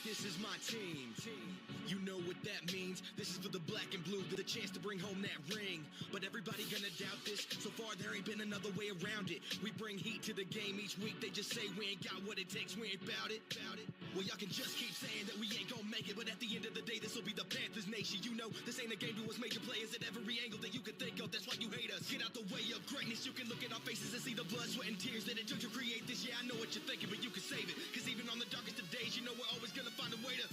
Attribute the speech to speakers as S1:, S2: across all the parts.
S1: this is my team. You know what that means. This is for the black and blue, the chance to bring home that ring. But everybody gonna doubt this. So far there ain't been another way around it. We bring heat to the game each week. They just say we ain't got what it takes, we ain't bout it. Well, y'all can just keep saying that we ain't gonna make it, but at the end of the day, this will be the Panthers nation. You know, this ain't a game to us major players at every angle that you can think of. That's why you hate us. Get out the way of greatness. You can look at our faces and see the blood, sweat, and tears that it took to create this. Yeah, I know what you're thinking, but you can save it. Cause even on the darkest of days, you know we're always gonna find a way to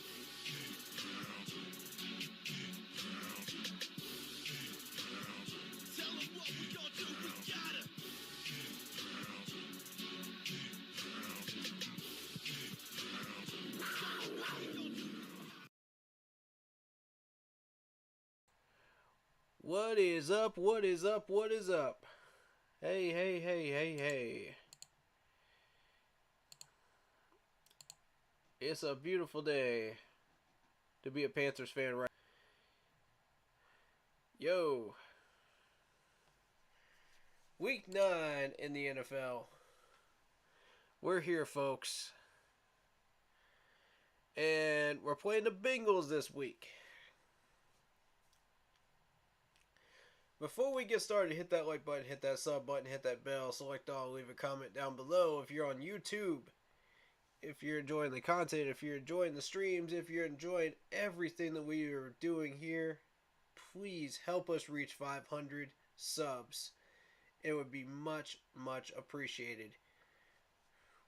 S1: tell them what we gonna do. We gotta
S2: What is up? What is up? What is up? Hey, hey, hey, hey, hey. It's a beautiful day to be a Panthers fan, right? Yo. Week 9 in the NFL. We're here, folks. And we're playing the Bengals this week. Before we get started, hit that like button, hit that sub button, hit that bell, select all, leave a comment down below if you're on YouTube. If you're enjoying the content, if you're enjoying the streams, if you're enjoying everything that we are doing here, please help us reach 500 subs. It would be much, much appreciated.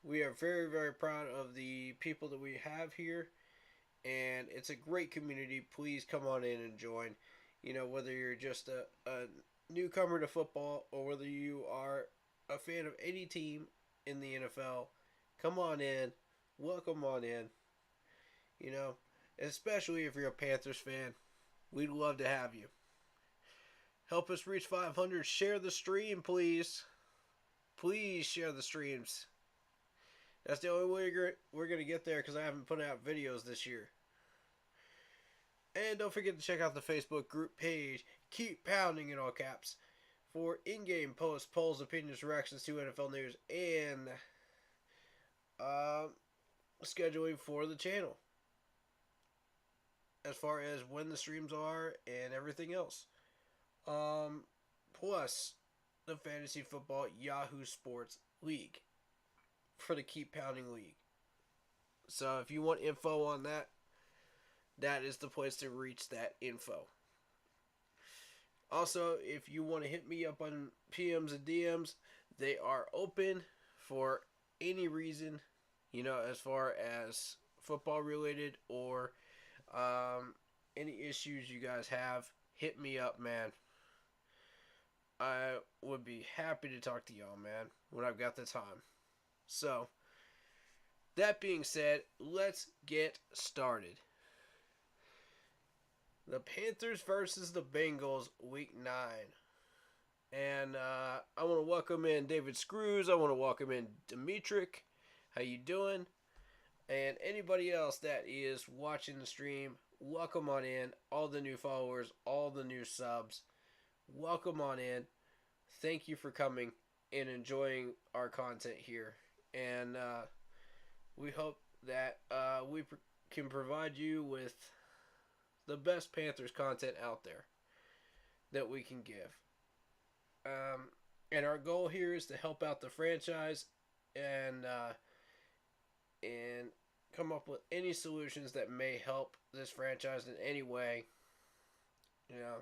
S2: We are very, very proud of the people that we have here, and it's a great community. Please come on in and join. You know, whether you're just a newcomer to football or whether you are a fan of any team in the NFL, come on in. Welcome on in. You know, especially if you're a Panthers fan, we'd love to have you. Help us reach 500. Share the stream, please. Please share the streams. That's the only way we're going to get there because I haven't put out videos this year. And don't forget to check out the Facebook group page. Keep pounding in all caps for in-game posts, polls, opinions, reactions to NFL news, and scheduling for the channel. As far as when the streams are and everything else. Plus the Fantasy Football Yahoo Sports League for the Keep Pounding League. So if you want info on that, that is the place to reach that info. Also, if you want to hit me up on PMs and DMs, they are open for any reason, you know, as far as football related or any issues you guys have. Hit me up, man. I would be happy to talk to y'all, man, when I've got the time. So, that being said, let's get started. The Panthers versus the Bengals, Week 9. And I want to welcome in David Screws. I want to welcome in Dimitrik. How you doing? And anybody else that is watching the stream, welcome on in. All the new followers, all the new subs, welcome on in. Thank you for coming and enjoying our content here. And we hope that we can provide you with the best Panthers content out there that we can give. And our goal here is to help out the franchise and come up with any solutions that may help this franchise in any way. You know,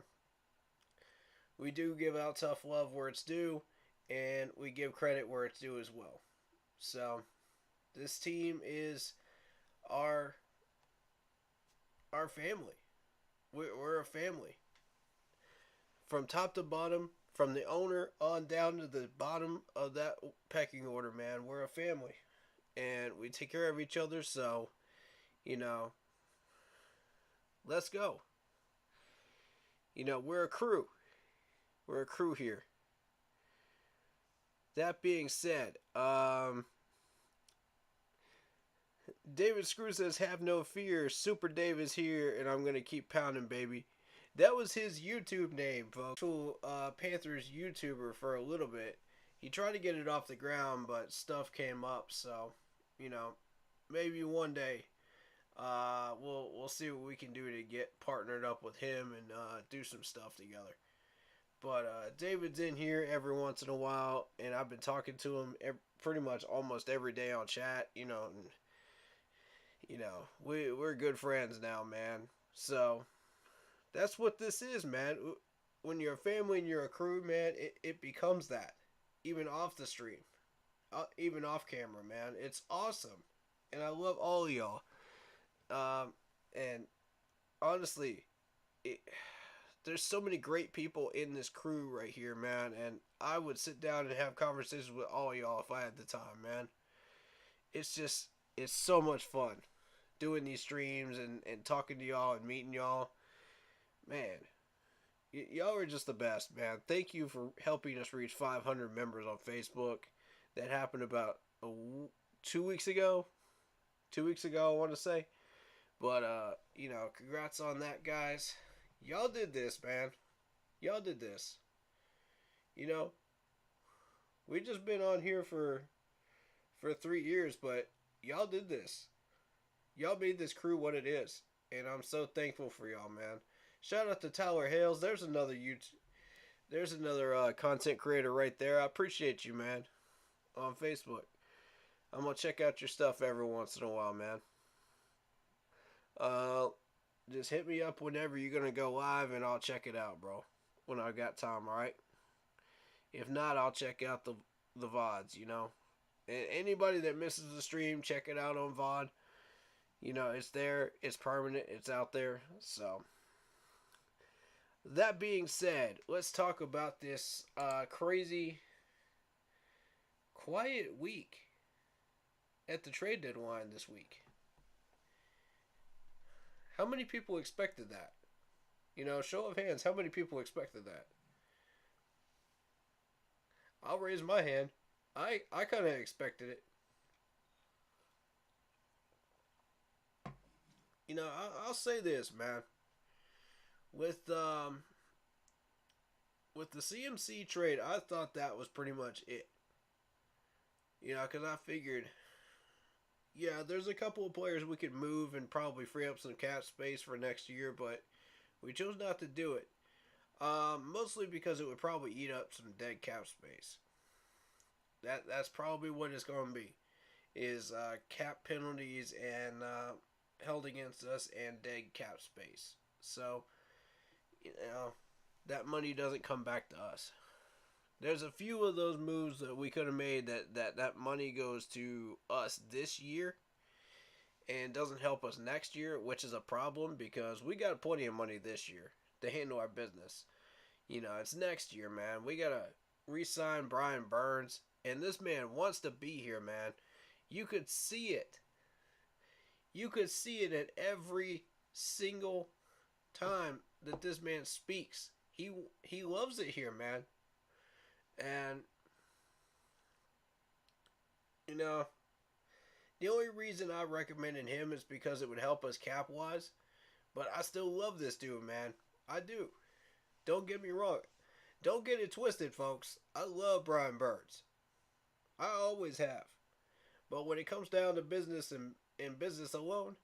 S2: we do give out tough love where it's due, and we give credit where it's due as well. So, this team is our family. We're a family. From top to bottom, from the owner on down to the bottom of that pecking order, man, we're a family. And we take care of each other, so, you know, let's go. You know, we're a crew. We're a crew here. That being said, David Screw says, have no fear. Super Dave is here, and I'm going to keep pounding, baby. That was his YouTube name, folks. Panthers YouTuber for a little bit. He tried to get it off the ground, but stuff came up. So, you know, maybe one day We'll see what we can do to get partnered up with him and do some stuff together. But David's in here every once in a while, and I've been talking to him pretty much almost every day on chat. And, we're good friends now, man. So that's what this is, man. When you're a family and you're a crew, man, it becomes that. Even off the stream, even off camera, man. It's awesome, and I love all of y'all. And honestly, it, there's so many great people in this crew right here, man. And I would sit down and have conversations with all y'all if I had the time, man. It's so much fun doing these streams and talking to y'all and meeting y'all. Man, y'all are just the best, man. Thank you for helping us reach 500 members on Facebook. That happened about 2 weeks ago. 2 weeks ago, I want to say. But, congrats on that, guys. Y'all did this, man. Y'all did this. We just been on here for 3 years, but y'all did this. Y'all made this crew what it is, and I'm so thankful for y'all, man. Shout out to Tyler Hales. There's another content creator right there. I appreciate you, man. On Facebook, I'm gonna check out your stuff every once in a while, man. Just hit me up whenever you're gonna go live, and I'll check it out, bro. When I got time, all right. If not, I'll check out the VODs. And anybody that misses the stream, check it out on VOD. It's there, it's permanent, it's out there. So, that being said, let's talk about this crazy, quiet week at the trade deadline this week. How many people expected that? Show of hands, how many people expected that? I'll raise my hand. I kind of expected it. I'll say this, man. With the CMC trade, I thought that was pretty much it. Because I figured, yeah, there's a couple of players we could move and probably free up some cap space for next year, but we chose not to do it. Mostly because it would probably eat up some dead cap space. That's probably what it's going to be, is cap penalties and held against us and dead cap space. So, that money doesn't come back to us. There's a few of those moves that we could have made that money goes to us this year and doesn't help us next year, which is a problem because we got plenty of money this year to handle our business. It's next year, man. We got to re-sign Brian Burns, and this man wants to be here, man. You could see it. You could see it at every single time that this man speaks. He loves it here, man. And, the only reason I recommended him is because it would help us cap-wise. But I still love this dude, man. I do. Don't get me wrong. Don't get it twisted, folks. I love Brian Burns. I always have. But when it comes down to business and business alone,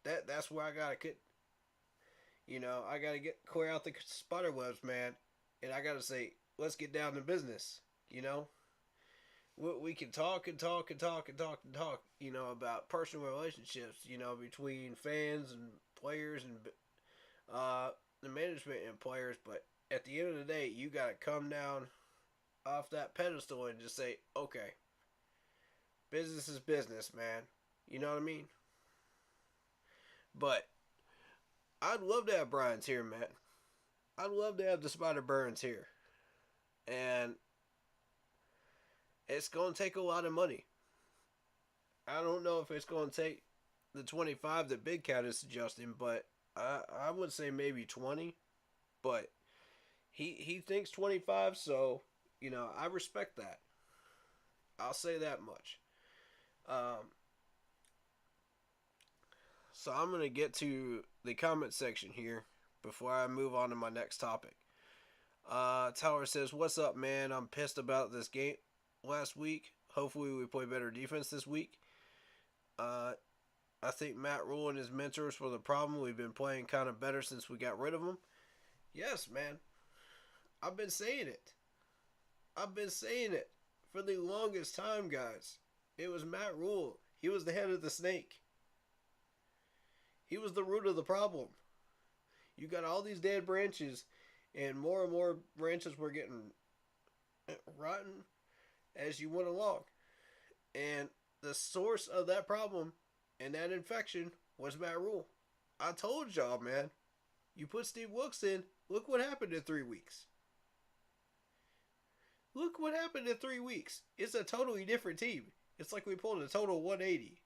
S2: that's where I gotta get. I gotta clear out the spider webs, man. And I gotta say, let's get down to business. We can talk and talk and talk and talk and talk. About personal relationships. Between fans and players and the management and players. But at the end of the day, you gotta come down off that pedestal and just say, okay, business is business, man. You know what I mean? But I'd love to have Brian's here, man. I'd love to have the Spider Burns here. And it's going to take a lot of money. I don't know if it's going to take the 25 that Big Cat is suggesting, but I would say maybe 20. But he thinks 25, so, I respect that. I'll say that much. So I'm going to get to the comment section here before I move on to my next topic. Tyler says, "What's up, man? I'm pissed about this game last week. Hopefully we play better defense this week. I think Matt Rule and his mentors were the problem. We've been playing kind of better since we got rid of them. Yes, man. I've been saying it. I've been saying it for the longest time, guys. It was Matt Rule. He was the head of the snake. He was the root of the problem. You got all these dead branches, and more branches were getting rotten as you went along. And the source of that problem and that infection was Matt Rule. I told y'all, man. You put Steve Wilkes in, look what happened in 3 weeks. Look what happened in 3 weeks. It's a totally different team. It's like we pulled a total 180.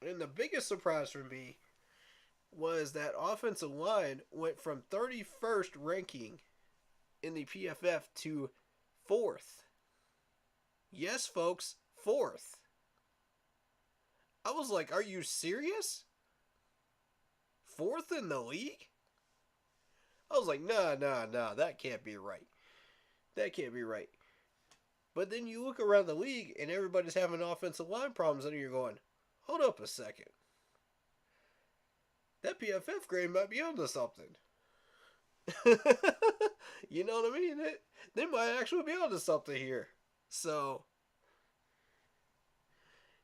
S2: And the biggest surprise for me was that offensive line went from 31st ranking in the PFF to 4th. Yes, folks, 4th. I was like, are you serious? 4th in the league? I was like, nah, that can't be right. That can't be right. But then you look around the league and everybody's having offensive line problems, and you're going, hold up a second. That PFF grade might be onto something. You know what I mean? They might actually be onto something here. So,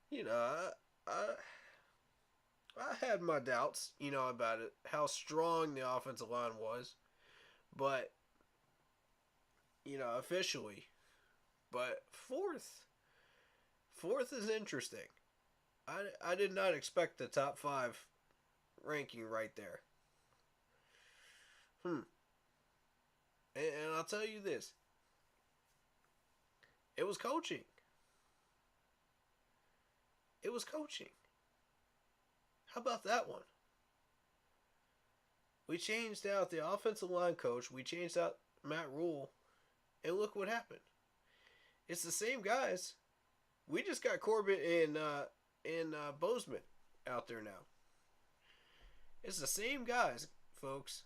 S2: you know, I had my doubts, about it, how strong the offensive line was. But, officially. But 4th is interesting. I did not expect the top 5 ranking right there. And I'll tell you this. It was coaching. It was coaching. How about that one? We changed out the offensive line coach. We changed out Matt Rule. And look what happened. It's the same guys. We just got Corbett and Bozeman out there now. It's the same guys, folks.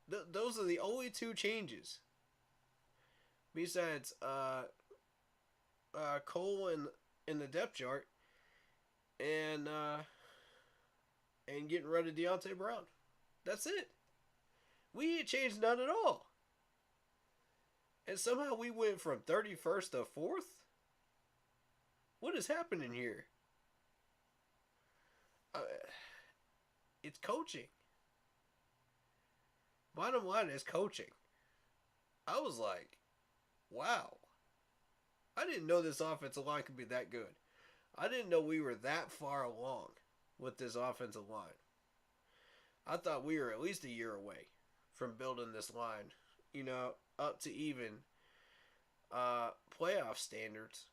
S2: Those are the only 2 changes. Besides Cole in the depth chart and getting rid of Deontay Brown. That's it. We ain't changed none at all. And somehow we went from 31st to 4th? What is happening here? It's coaching. Bottom line is coaching. I was like, wow. I didn't know this offensive line could be that good. I didn't know we were that far along with this offensive line. I thought we were at least a year away from building this line, up to even playoff standards.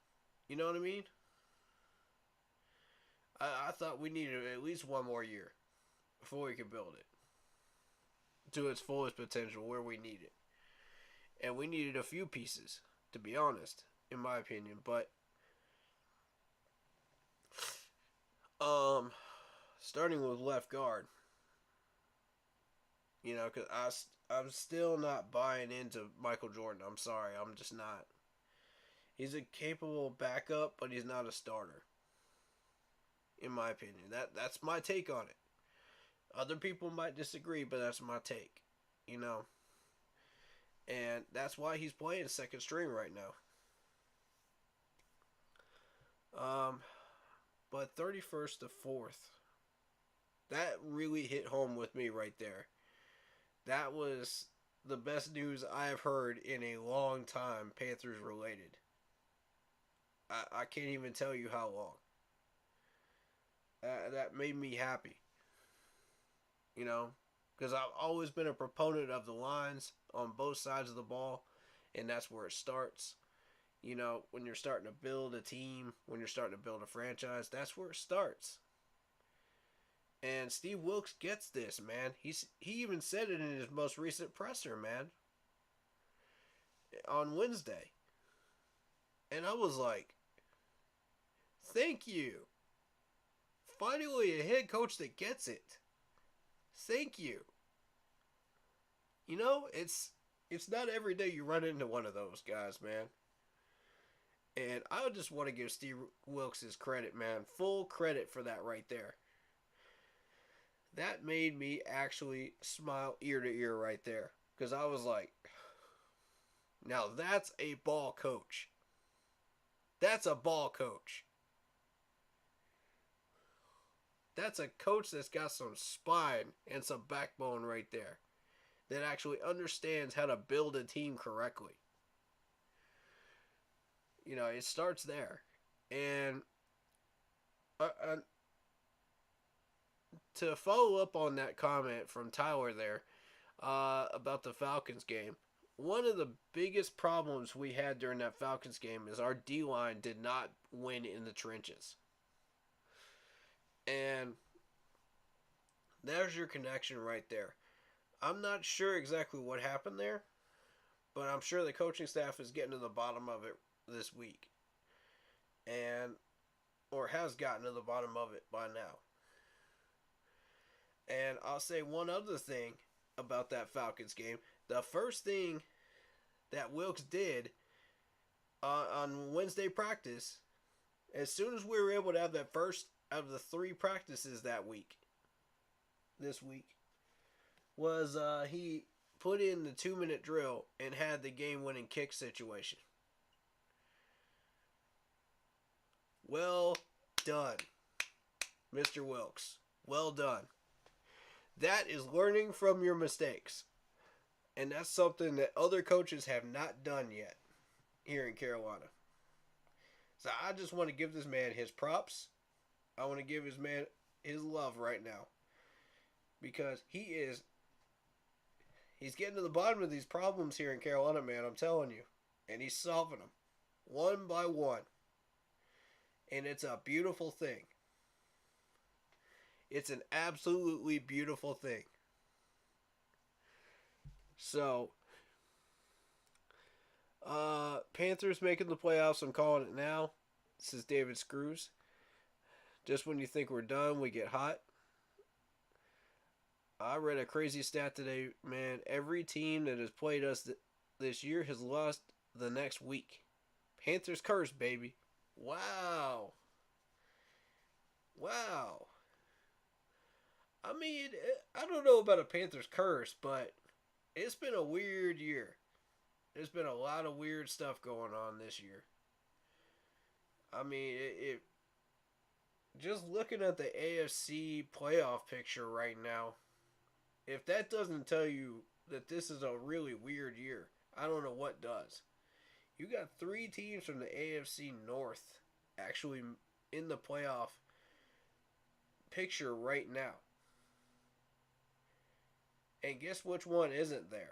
S2: You know what I mean? I thought we needed at least one more year before we could build it to its fullest potential where we need it. And we needed a few pieces, to be honest, in my opinion. But starting with left guard, because I'm still not buying into Michael Jordan. I'm sorry, I'm just not. He's a capable backup, but he's not a starter. In my opinion, that's my take on it. Other people might disagree, but that's my take. And that's why he's playing second string right now. But 31st to 4th, that really hit home with me right there. That was the best news I have heard in a long time, Panthers related. I can't even tell you how long. That made me happy. Because I've always been a proponent of the lines on both sides of the ball, and that's where it starts. When you're starting to build a team, when you're starting to build a franchise, that's where it starts. And Steve Wilkes gets this, man. He even said it in his most recent presser, man, on Wednesday. And I was like, thank you. Finally, a head coach that gets it. Thank you. It's not every day you run into one of those guys, man. And I just want to give Steve Wilkes his credit, man. Full credit for that right there. That made me actually smile ear to ear right there. Because I was like, now that's a ball coach. That's a ball coach. That's a coach that's got some spine and some backbone right there. That actually understands how to build a team correctly. You know, it starts there. And to follow up on that comment from Tyler there about the Falcons game, one of the biggest problems we had during that Falcons game is our D-line did not win in the trenches. And there's your connection right there. I'm not sure exactly what happened there, but I'm sure the coaching staff is getting to the bottom of it this week. Or has gotten to the bottom of it by now. And I'll say one other thing about that Falcons game. The first thing that Wilkes did on Wednesday practice, as soon as we were able to have that first of the 3 practices this week, was he put in the 2-minute drill and had the game-winning kick situation. Well done, Mr. Wilkes. Well done. That is learning from your mistakes. And that's something that other coaches have not done yet here in Carolina. So I just want to give this man his props. I want to give his man his love right now. Because he's getting to the bottom of these problems here in Carolina, man, I'm telling you. And he's solving them one by one. And it's a beautiful thing. It's an absolutely beautiful thing. So, Panthers making the playoffs. I'm calling it now. This is David Screws. Just when you think we're done, we get hot. I read a crazy stat today, man. Every team that has played us this year has lost the next week. Panthers curse, baby. Wow. Wow. I mean, I don't know about a Panthers curse, but it's been a weird year. There's been a lot of weird stuff going on this year. I mean, it just looking at the AFC playoff picture right now, if that doesn't tell you that this is a really weird year, I don't know what does. You got 3 teams from the AFC North actually in the playoff picture right now. And guess which one isn't there?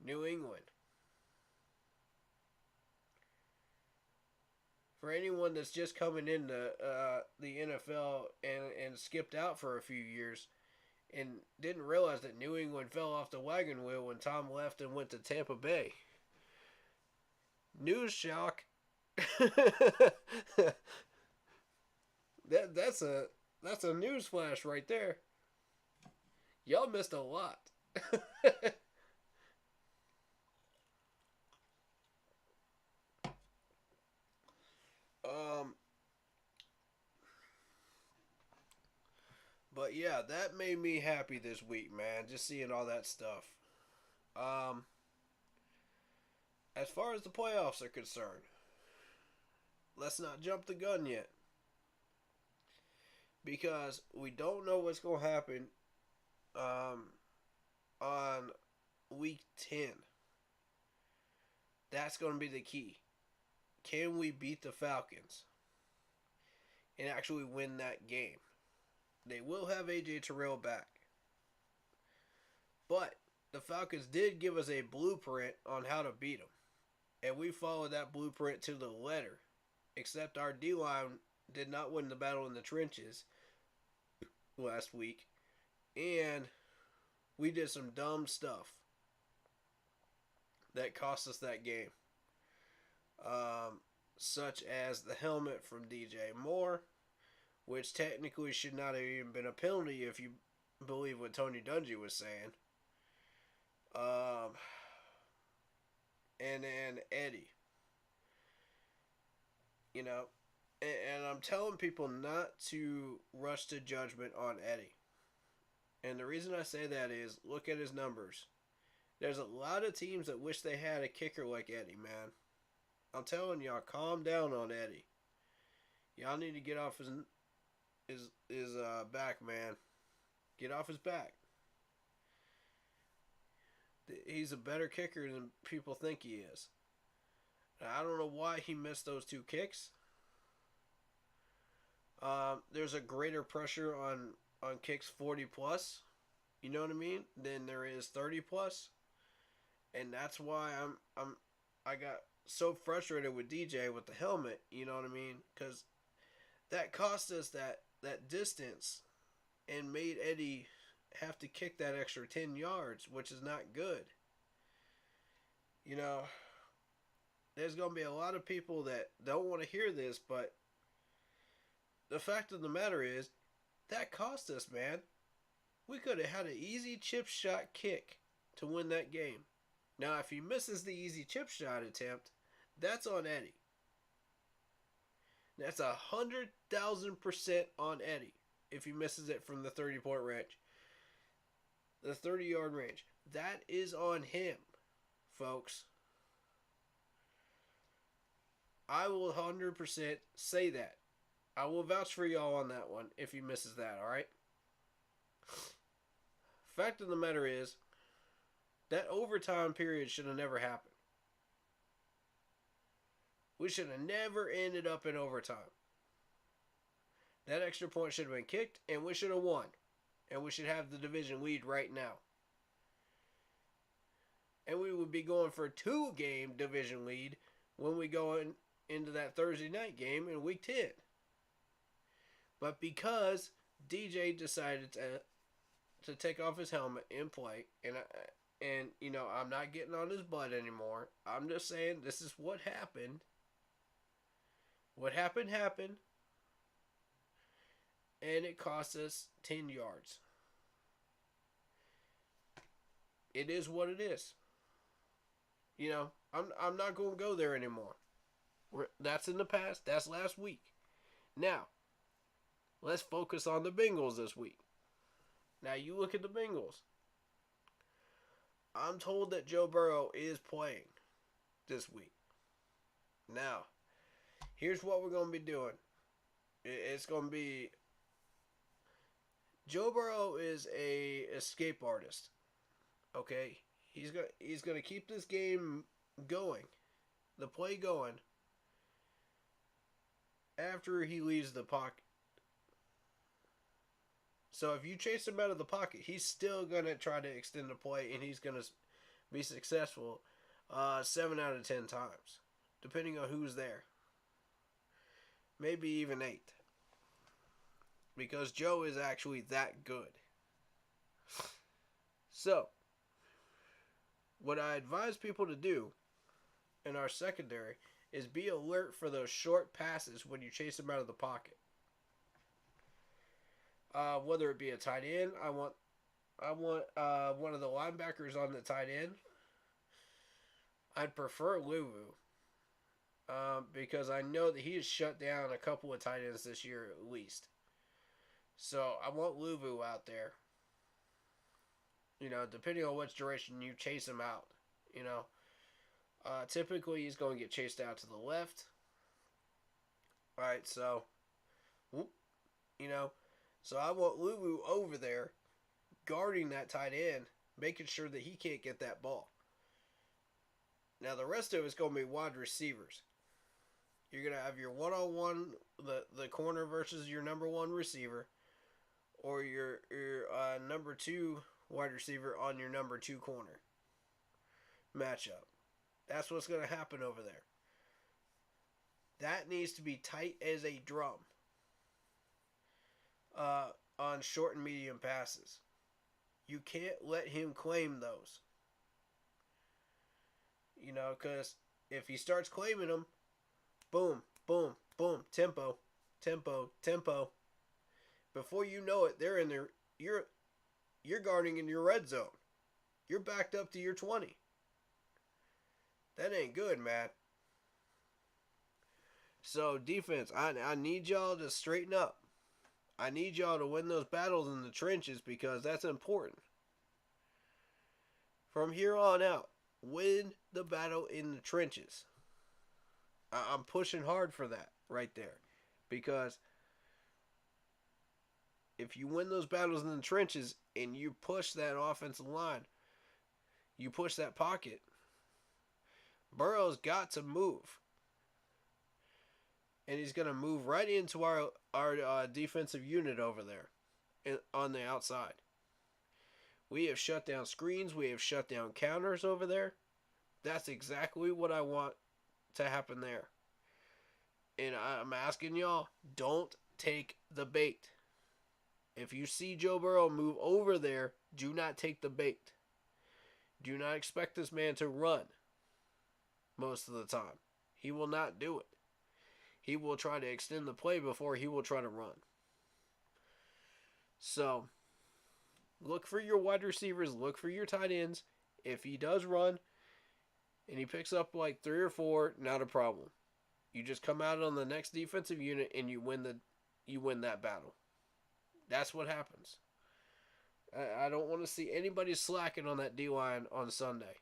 S2: New England. For anyone that's just coming into the NFL and skipped out for a few years and didn't realize that New England fell off the wagon wheel when Tom left and went to Tampa Bay. News shock. That's a news flash right there. Y'all missed a lot. But yeah, that made me happy this week, man. Just seeing all that stuff. As far as the playoffs are concerned, let's not jump the gun yet. Because we don't know what's going to happen on week 10. That's going to be the key. Can we beat the Falcons and actually win that game? They will have AJ Terrell back. But the Falcons did give us a blueprint on how to beat them. And we followed that blueprint to the letter. Except our D-line did not win the battle in the trenches last week. And we did some dumb stuff that cost us that game. Such as the helmet from DJ Moore, which technically should not have even been a penalty if you believe what Tony Dungy was saying. And then Eddie. You know, and I'm telling people not to rush to judgment on Eddie. And the reason I say that is look at his numbers. There's a lot of teams that wish they had a kicker like Eddie, man. I'm telling y'all, calm down on Eddie. Y'all need to get off his back, man. Get off his back. He's a better kicker than people think he is. I don't know why he missed those 2 kicks. There's a greater pressure on kicks 40 plus. You know what I mean? Than there is 30 plus. And that's why I got so frustrated with DJ with the helmet. You know what I mean? Because that cost us that distance and made Eddie have to kick that extra 10 yards, which is not good. You know, there's going to be a lot of people that don't want to hear this, but the fact of the matter is, that cost us, man. We could have had an easy chip shot kick to win that game. Now, if he misses the easy chip shot attempt, that's on Eddie. That's 100,000% on Eddie if he misses it from the 30-point range. The 30-yard range. That is on him, folks. I will 100% say that. I will vouch for y'all on that one if he misses that, alright? Fact of the matter is, that overtime period should have never happened. We should have never ended up in overtime. That extra point should have been kicked, and we should have won. And we should have the division lead right now. And we would be going for a 2-game division lead when we go into that Thursday night game in Week 10. But because DJ decided to take off his helmet and play, and you know, I'm not getting on his butt anymore. I'm just saying this is what happened. What happened happened. And it cost us 10 yards. It is what it is. You know, I'm not going to go there anymore. That's in the past. That's last week. Now, let's focus on the Bengals this week. Now, you look at the Bengals. I'm told that Joe Burrow is playing this week. Now, here's what we're going to be doing. It's going to be... Joe Burrow is a escape artist. Okay? He's going to keep this game going. The play going. After he leaves the pocket. So if you chase him out of the pocket, he's still going to try to extend the play, and he's going to be successful 7 out of 10 times, depending on who's there. Maybe even 8. Because Joe is actually that good. So, what I advise people to do in our secondary is be alert for those short passes when you chase them out of the pocket. Whether it be a tight end, I want one of the linebackers on the tight end. I'd prefer Luvu. Because I know that he has shut down a couple of tight ends this year at least. So I want Luvu out there. You know, depending on which direction you chase him out. You know, typically he's going to get chased out to the left. Alright, so, you know, so I want Luvu over there guarding that tight end, making sure that he can't get that ball. Now the rest of it's going to be wide receivers. You're going to have your one-on-one, the corner versus your number 1 receiver, or your number 2 wide receiver on your number 2 corner matchup. That's what's going to happen over there. That needs to be tight as a drum on short and medium passes. You can't let him claim those. You know, because if he starts claiming them, boom, boom, boom, tempo, tempo, tempo. Before you know it, they're in there. You're guarding in your red zone. You're backed up to your 20. That ain't good, man. So defense, I need y'all to straighten up. I need y'all to win those battles in the trenches because that's important. From here on out, win the battle in the trenches. I'm pushing hard for that right there. Because if you win those battles in the trenches and you push that offensive line, you push that pocket, Burrow's got to move. And he's going to move right into our defensive unit over there on the outside. We have shut down screens. We have shut down counters over there. That's exactly what I want to happen there. And I'm asking y'all, don't take the bait. If you see Joe Burrow move over there, do not take the bait. Do not expect this man to run most of the time. He will not do it. He will try to extend the play before he will try to run. So, look for your wide receivers. Look for your tight ends. If he does run and he picks up like 3 or 4, not a problem. You just come out on the next defensive unit and you win that battle. That's what happens. I don't want to see anybody slacking on that D-line on Sunday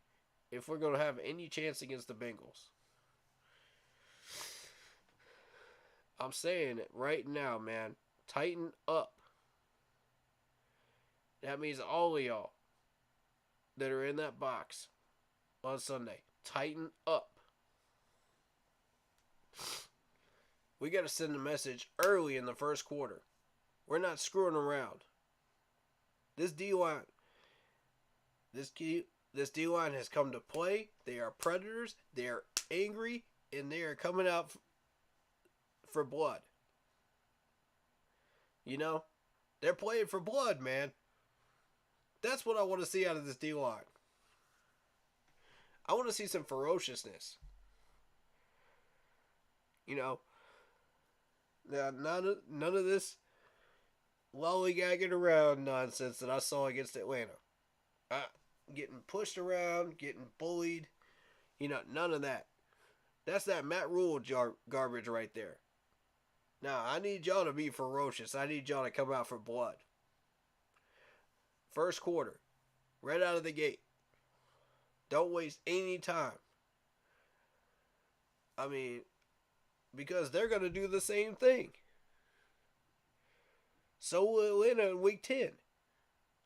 S2: if we're going to have any chance against the Bengals. I'm saying it right now, man. Tighten up. That means all of y'all that are in that box on Sunday, tighten up. We got to send a message early in the first quarter. We're not screwing around. This D-line has come to play. They are predators. They are angry, and they are coming out for blood. You know? They're playing for blood, man. That's what I want to see out of this D-line. I want to see some ferociousness. You know? Now, none of this lollygagging around nonsense that I saw against Atlanta. Getting pushed around, getting bullied. You know, none of that. That's that Matt Rule garbage right there. Now, I need y'all to be ferocious. I need y'all to come out for blood. First quarter. Right out of the gate. Don't waste any time. I mean, because they're going to do the same thing. So will Atlanta in week 10.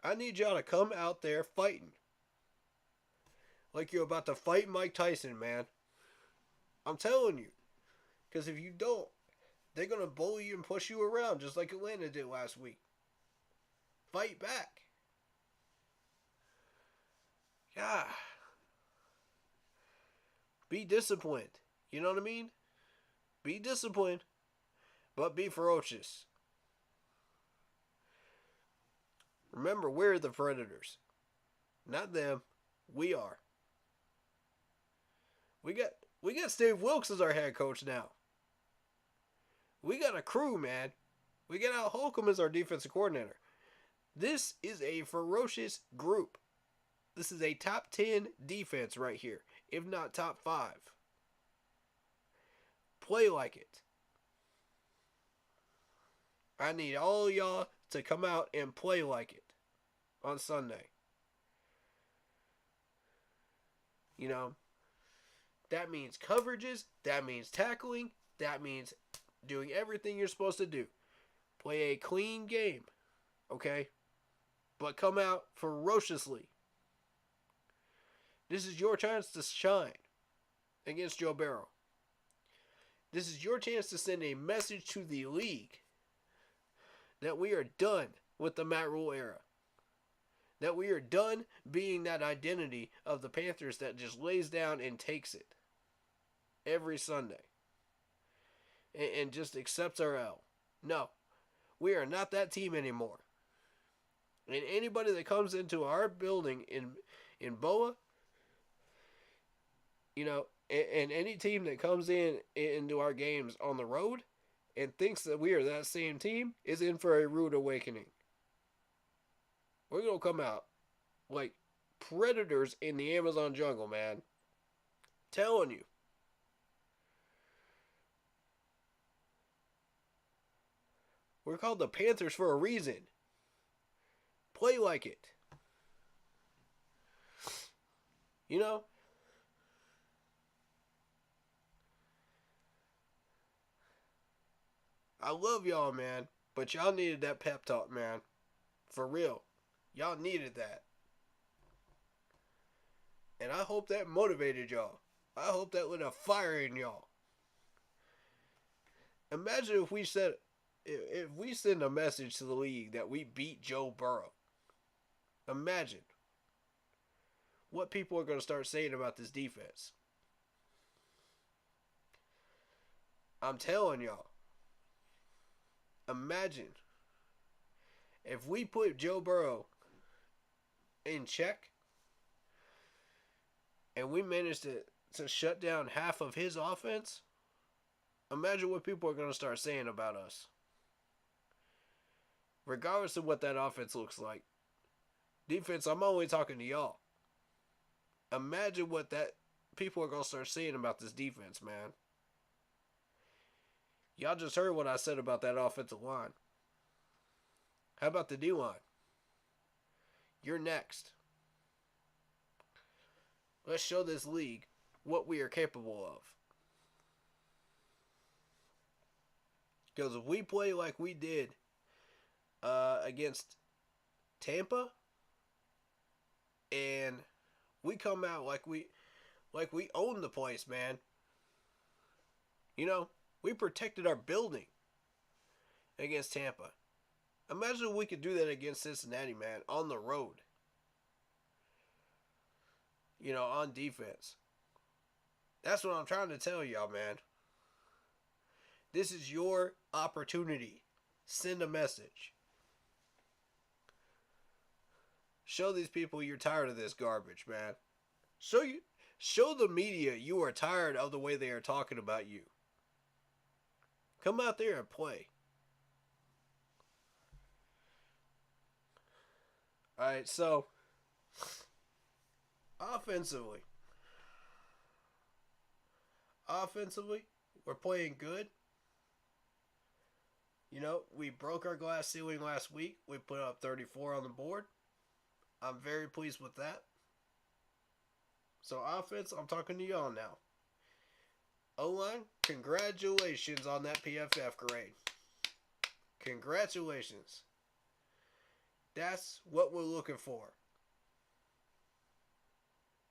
S2: I need y'all to come out there fighting. Like you're about to fight Mike Tyson, man. I'm telling you. Because if you don't, they're going to bully you and push you around just like Atlanta did last week. Fight back. Yeah. Be disciplined. You know what I mean? Be disciplined, but be ferocious. Remember, we're the predators. Not them. We are. We got Steve Wilkes as our head coach now. We got a crew, man. We got Al Holcomb as our defensive coordinator. This is a ferocious group. This is a top 10 defense right here, if not top 5. Play like it. I need all y'all to come out and play like it on Sunday. You know, that means coverages, that means tackling, that means doing everything you're supposed to do. Play a clean game, okay? But come out ferociously. This is your chance to shine against Joe Burrow. This is your chance to send a message to the league that we are done with the Matt Rule era. That we are done being that identity of the Panthers that just lays down and takes it every Sunday. And just accepts our L. No, we are not that team anymore. And anybody that comes into our building in Boa, you know, and any team that comes into our games on the road and thinks that we are that same team is in for a rude awakening. We're going to come out like predators in the Amazon jungle, man. Telling you. We're called the Panthers for a reason. Play like it. You know? I love y'all, man. But y'all needed that pep talk, man. For real. Y'all needed that. And I hope that motivated y'all. I hope that lit a fire in y'all. Imagine if we send a message to the league that we beat Joe Burrow. Imagine what people are going to start saying about this defense. I'm telling y'all. Imagine if we put Joe Burrow in check and we managed to shut down half of his offense. Imagine what people are going to start saying about us. Regardless of what that offense looks like. Defense, I'm only talking to y'all. Imagine what that people are going to start saying about this defense, man. Y'all just heard what I said about that offensive line. How about the D-line? You're next. Let's show this league what we are capable of. Because if we play like we did against Tampa, and we come out like we own the place, man. You know, we protected our building against Tampa. Imagine if we could do that against Cincinnati, man, on the road. You know, on defense. That's what I'm trying to tell y'all, man. This is your opportunity. Send a message. Show these people you're tired of this garbage, man. Show the media you are tired of the way they are talking about you. Come out there and play. Alright, so offensively, we're playing good. You know, we broke our glass ceiling last week. We put up 34 on the board. I'm very pleased with that. So offense, I'm talking to y'all now. O-line, congratulations on that PFF grade. Congratulations. That's what we're looking for.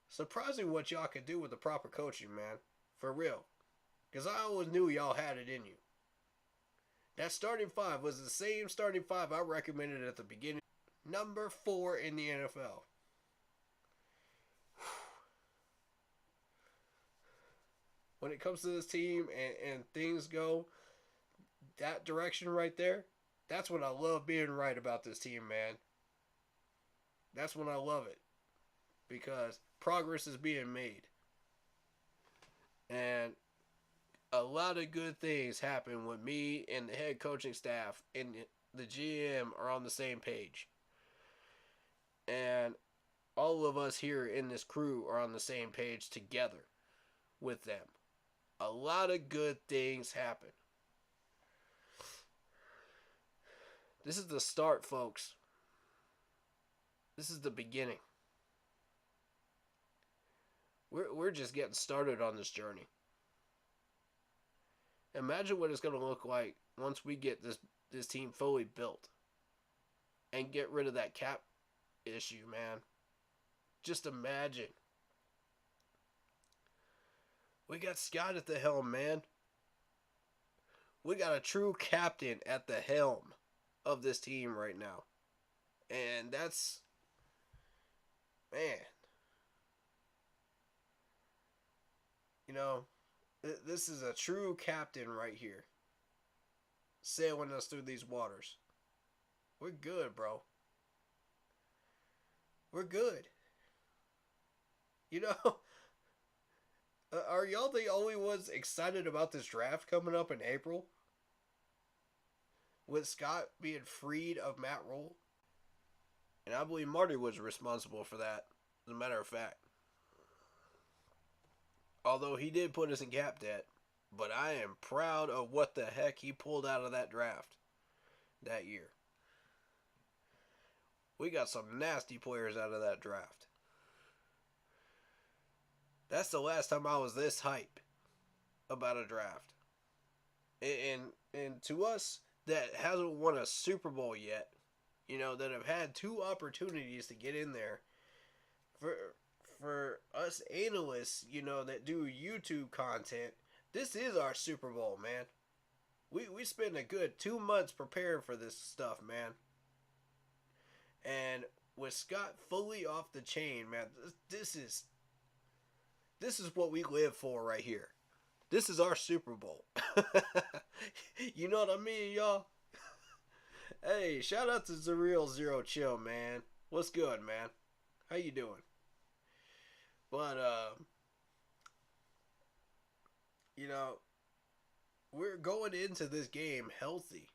S2: Surprising what y'all can do with the proper coaching, man. For real. Because I always knew y'all had it in you. That starting five was the same starting five I recommended at the beginning. Number 4 in the NFL. When it comes to this team and things go that direction right there, that's when I love being right about this team, man. That's when I love it. Because progress is being made. And a lot of good things happen when me and the head coaching staff and the GM are on the same page. And all of us here in this crew are on the same page together with them. A lot of good things happen. This is the start, folks. This is the beginning. We're just getting started on this journey. Imagine what it's going to look like once we get this team fully built and get rid of that cap issue, man. Just imagine. We got Scott at the helm, man. We got a true captain at the helm of this team right now. And that's, man. You know, this is a true captain right here. Sailing us through these waters. We're good, bro. We're good. You know, are y'all the only ones excited about this draft coming up in April? With Scott being freed of Matt Rule? And I believe Marty was responsible for that, as a matter of fact. Although he did put us in cap debt. But I am proud of what the heck he pulled out of that draft. that year. We got some nasty players out of that draft. That's the last time I was this hype about a draft. And to us that hasn't won a Super Bowl yet, that have had 2 opportunities to get in there, for us analysts, that do YouTube content, this is our Super Bowl, man. We spend a good 2 months preparing for this stuff, man. And with Scott fully off the chain, man, this is what we live for right here. This is our Super Bowl. You know what I mean, y'all? Hey, shout out to Zreal Zero Chill, man. What's good, man? How you doing? But, we're going into this game healthy.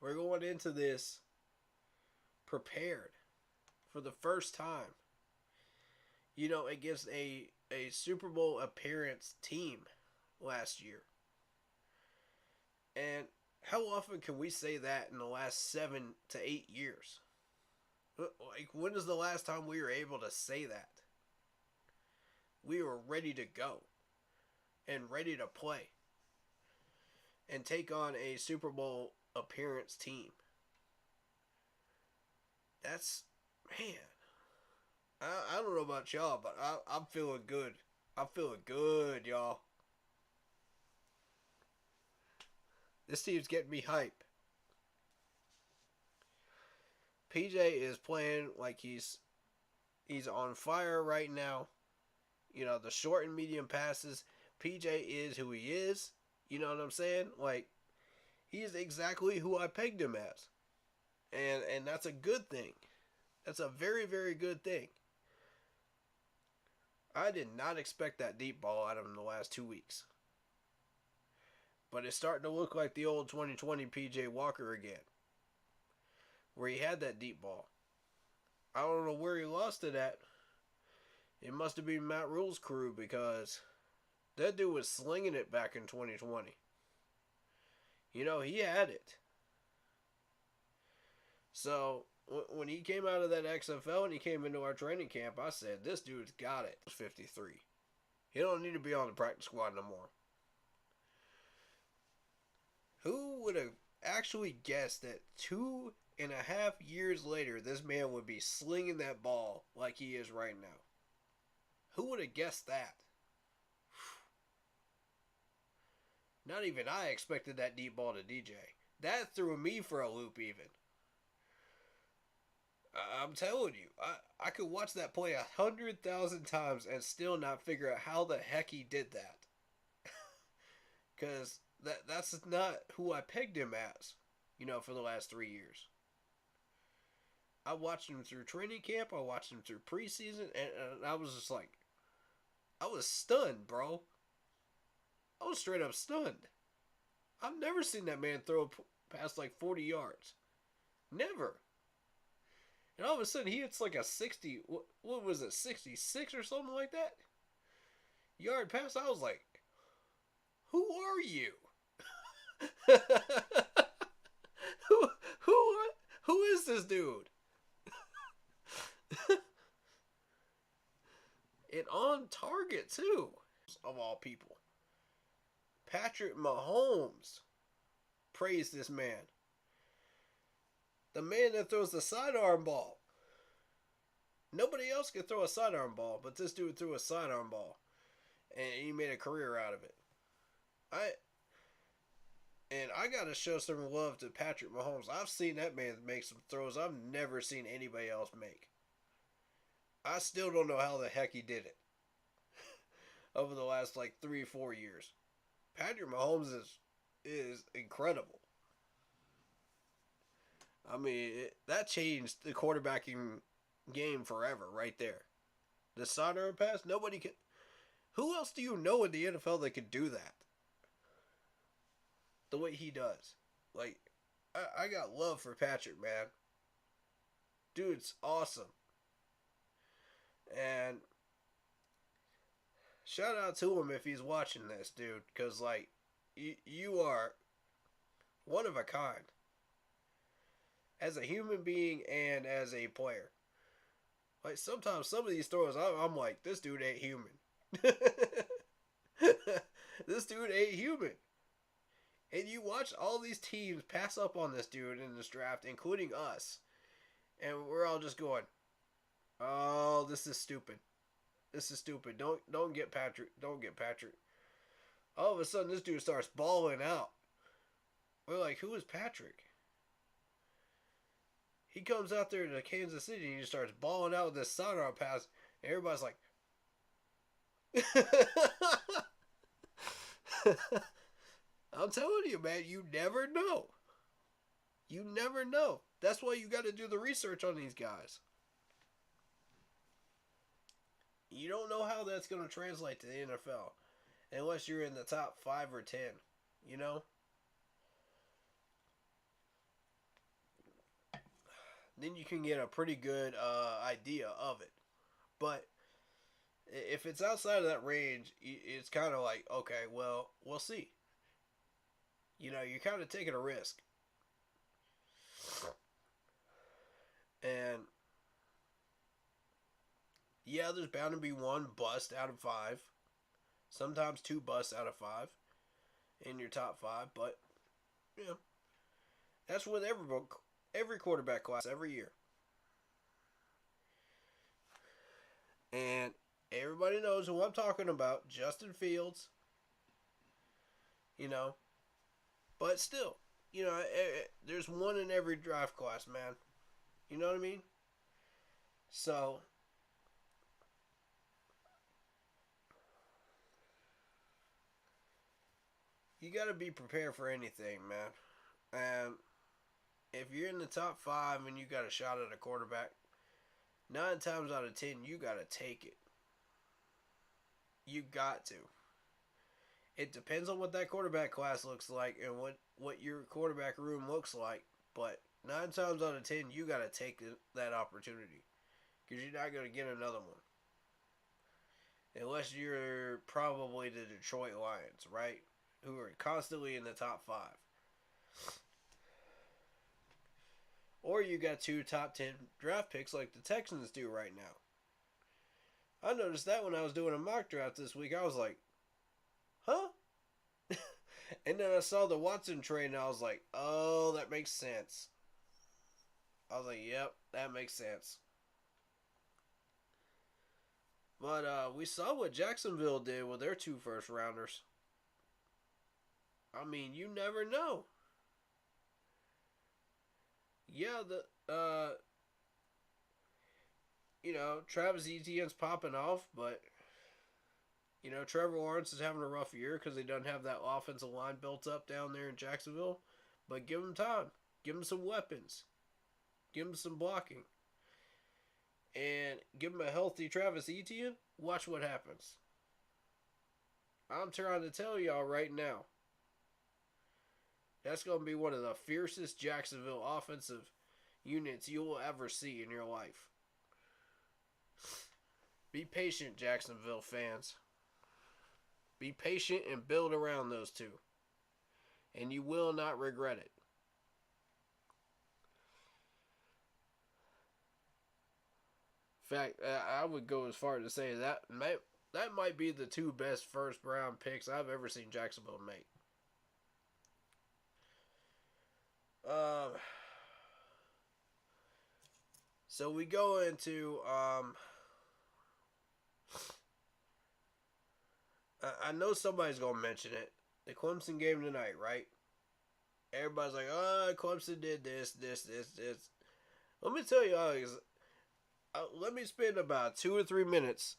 S2: We're going into this prepared for the first time. Against a Super Bowl appearance team last year. And how often can we say that in the last 7 to 8 years? Like, when is the last time we were able to say that? We were ready to go and ready to play and take on a Super Bowl appearance team. That's, man, I don't know about y'all, but I'm feeling good. I'm feeling good, y'all. This team's getting me hype. PJ is playing like he's on fire right now. The short and medium passes. PJ is who he is. You know what I'm saying? Like, he is exactly who I pegged him as. And that's a good thing. That's a very, very good thing. I did not expect that deep ball out of him the last 2 weeks. But it's starting to look like the old 2020 PJ Walker again, where he had that deep ball. I don't know where he lost it at. It must have been Matt Rule's crew, because that dude was slinging it back in 2020. He had it. So, when he came out of that XFL and he came into our training camp, I said, this dude's got it. 53. He don't need to be on the practice squad no more. Who would have actually guessed that 2.5 years later, this man would be slinging that ball like he is right now? Who would have guessed that? Not even I expected that deep ball to DJ. That threw me for a loop even. I'm telling you, I could watch that play 100,000 times and still not figure out how the heck he did that. Because that's not who I pegged him as, for the last 3 years. I watched him through training camp. I watched him through preseason. And I was just like, I was stunned, bro. I was straight up stunned. I've never seen that man throw past like 40 yards. Never. And all of a sudden, he hits like a 60, what was it, 66 or something like that? Yard pass. I was like, who are you? who is this dude? And on target, too, of all people. Patrick Mahomes praised this man. The man that throws the sidearm ball. Nobody else could throw a sidearm ball, but this dude threw a sidearm ball. And he made a career out of it. I got to show some love to Patrick Mahomes. I've seen that man make some throws I've never seen anybody else make. I still don't know how the heck he did it. Over the last 3-4 years. Patrick Mahomes is incredible. I mean, that changed the quarterbacking game forever right there. The sidearm pass, nobody can. Who else do you know in the NFL that could do that? The way he does. I got love for Patrick, man. Dude's awesome. And shout out to him if he's watching this, dude. Because, you are one of a kind. as a human being and as a player. Like sometimes some of these throws, I'm like, this dude ain't human. This dude ain't human. And you watch all these teams pass up on this dude in this draft, including us, and we're all just going, "Oh, this is stupid. This is stupid. Don't get Patrick. Don't get Patrick." All of a sudden, this dude starts balling out. We're like, "Who is Patrick?" He comes out there to Kansas City and he starts balling out with this sidearm pass, and everybody's like, I'm telling you, man, you never know. You never know. That's why you got to do the research on these guys. You don't know how that's going to translate to the NFL unless you're in the top 5 or 10, you know? Then you can get a pretty good idea of it. But if it's outside of that range, it's kind of like, okay, well, we'll see. You know, you're kind of taking a risk. And yeah, there's bound to be one bust out of 5. Sometimes 2 busts out of 5 in your top 5. But, yeah, that's with every quarterback class every year. And everybody knows who I'm talking about. Justin Fields. You know. But still, you know, there's one in every draft class, man. You know what I mean? So, you got to be prepared for anything, man. And if you're in the top 5 and you got a shot at a quarterback, 9 times out of 10, you got to take it. You got to. It depends on what that quarterback class looks like and what your quarterback room looks like. But 9 times out of 10, you got to take that opportunity. Because you're not going to get another one. Unless you're probably the Detroit Lions, right? Who are constantly in the top 5. Or you got 2 top 10 draft picks like the Texans do right now. I noticed that when I was doing a mock draft this week. I was like, huh? And then I saw the Watson trade and I was like, oh, that makes sense. I was like, yep, that makes sense. But we saw what Jacksonville did with their 2 first rounders. I mean, you never know. Yeah, you know, Travis Etienne's popping off, but you know, Trevor Lawrence is having a rough year because they don't have that offensive line built up down there in Jacksonville. But give him time. Give him some weapons. Give him some blocking. And give him a healthy Travis Etienne. Watch what happens. I'm trying to tell y'all right now. That's going to be one of the fiercest Jacksonville offensive units you will ever see in your life. Be patient, Jacksonville fans. Be patient and build around those 2. And you will not regret it. In fact, I would go as far as to say that might be the 2 best first round picks I've ever seen Jacksonville make. So we go into I know somebody's gonna mention it. The Clemson game tonight, right? Everybody's like, oh, Clemson did this. Let me tell you, let me spend about 2 or 3 minutes